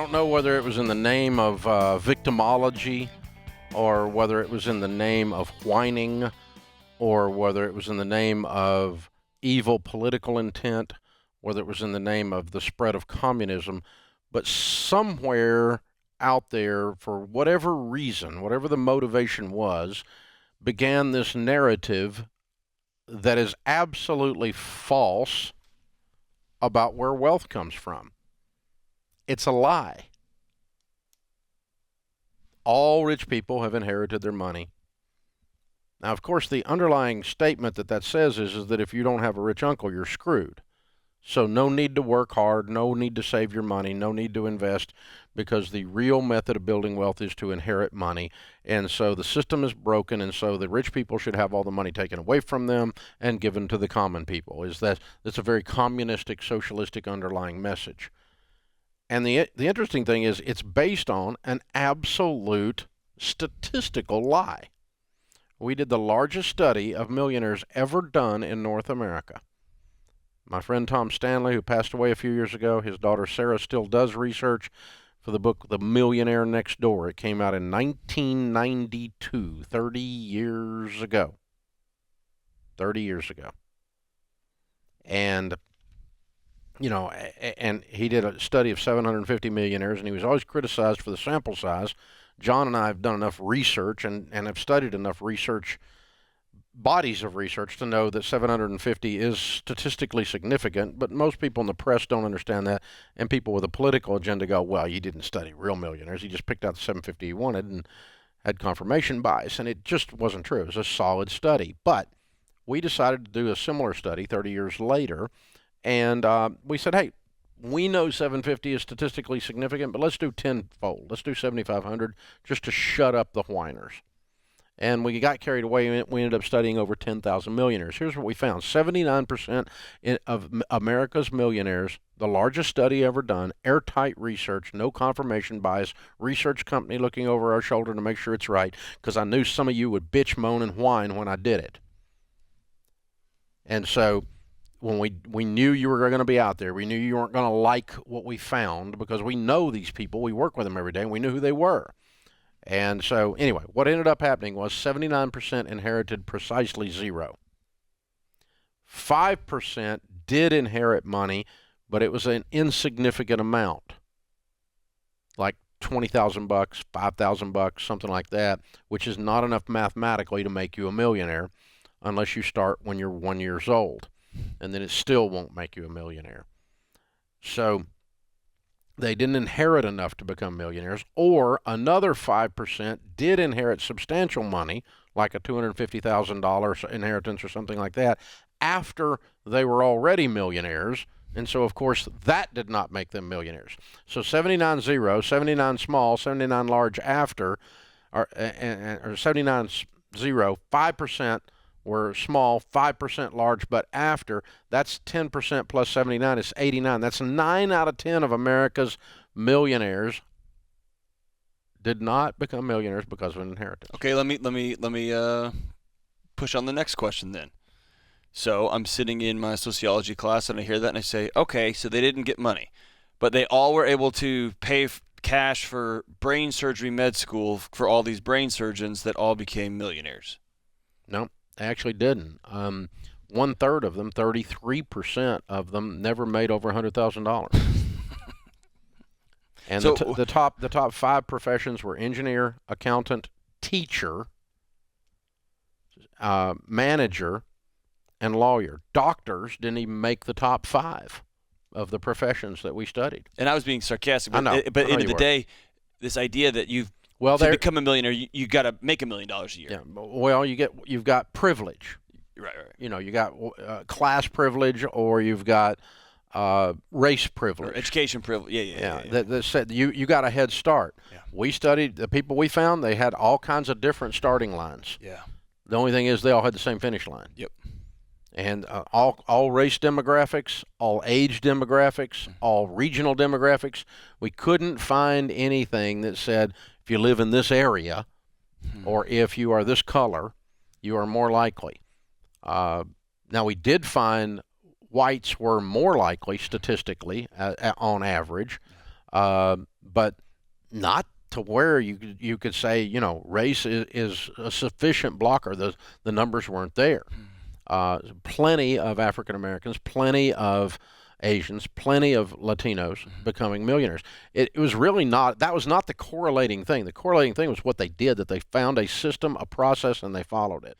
don't know whether it was in the name of victimology, or whether it was in the name of whining, or whether it was in the name of evil political intent, whether it was in the name of the spread of communism, but somewhere out there, for whatever reason, whatever the motivation was, began this narrative that is absolutely false about where wealth comes from. It's a lie. All rich people have inherited their money. Now, of course, the underlying statement that says is that if you don't have a rich uncle, you're screwed. So no need to work hard, no need to save your money, no need to invest, because the real method of building wealth is to inherit money. And so the system is broken, and so the rich people should have all the money taken away from them and given to the common people. That's a very communistic, socialistic underlying message. And the interesting thing is it's based on an absolute statistical lie. We did the largest study of millionaires ever done in North America. My friend Tom Stanley, who passed away a few years ago, his daughter Sarah still does research for the book The Millionaire Next Door. It came out in 1992, 30 years ago. 30 years ago. And, you know, and he did a study of 750 millionaires, and he was always criticized for the sample size. John and I have done enough research and have studied enough research, bodies of research, to know that 750 is statistically significant, but most people in the press don't understand that, and people with a political agenda go, well, you didn't study real millionaires. You just picked out the 750 you wanted and had confirmation bias, and it just wasn't true. It was a solid study. But we decided to do a similar study 30 years later, and we said, hey, we know 750 is statistically significant, but let's do tenfold. Let's do 7,500 just to shut up the whiners. And we got carried away, and we ended up studying over 10,000 millionaires. Here's what we found. 79% of America's millionaires, the largest study ever done, airtight research, no confirmation bias, research company looking over our shoulder to make sure it's right, because I knew some of you would bitch, moan, and whine when I did it. And so when we knew you were going to be out there, we knew you weren't going to like what we found, because we know these people. We work with them every day, and we knew who they were. And so, anyway, what ended up happening was 79% inherited precisely zero. 5% did inherit money, but it was an insignificant amount, like $20,000, $5,000, something like that, which is not enough mathematically to make you a millionaire unless you start when you're 1 year old, and then it still won't make you a millionaire. So they didn't inherit enough to become millionaires, or another 5% did inherit substantial money, like a $250,000 inheritance or something like that, after they were already millionaires. And so, of course, that did not make them millionaires. So 79 zero, 79 small, 79 large after, or 79 zero, 5% were small, 5% large, but after, that's 10% plus 79 is 89. That's 9 out of 10 of America's millionaires did not become millionaires because of an inheritance. Okay, let me push on the next question then. So I'm sitting in my sociology class and I hear that and I say, okay, so they didn't get money, but they all were able to pay cash for brain surgery med school for all these brain surgeons that all became millionaires. No. They actually didn't. 1/3 of them, 33% of them, never made over $100,000. And so, the top 5 professions were engineer, accountant, teacher, manager, and lawyer. Doctors didn't even make the top 5 of the professions that we studied. And I was being sarcastic, but, I know, but end of the day, this idea that to become a millionaire, you got to make $1 million a year. Yeah. Well, you've got privilege. Right. You know, you got class privilege, or you've got race privilege, or education privilege. Yeah. That said, you got a head start. Yeah. We studied the people we found. They had all kinds of different starting lines. Yeah. The only thing is they all had the same finish line. Yep. And all race demographics, all age demographics, all regional demographics. We couldn't find anything that said, if you live in this area, or if you are this color, you are more likely. Now, we did find whites were more likely statistically on average. but not to where you could say, race is a sufficient blocker. The numbers weren't there. Plenty of African Americans, plenty of Asians, plenty of Latinos becoming millionaires. It was really not, that was not the correlating thing. The correlating thing was what they did, that they found a system, a process, and they followed it.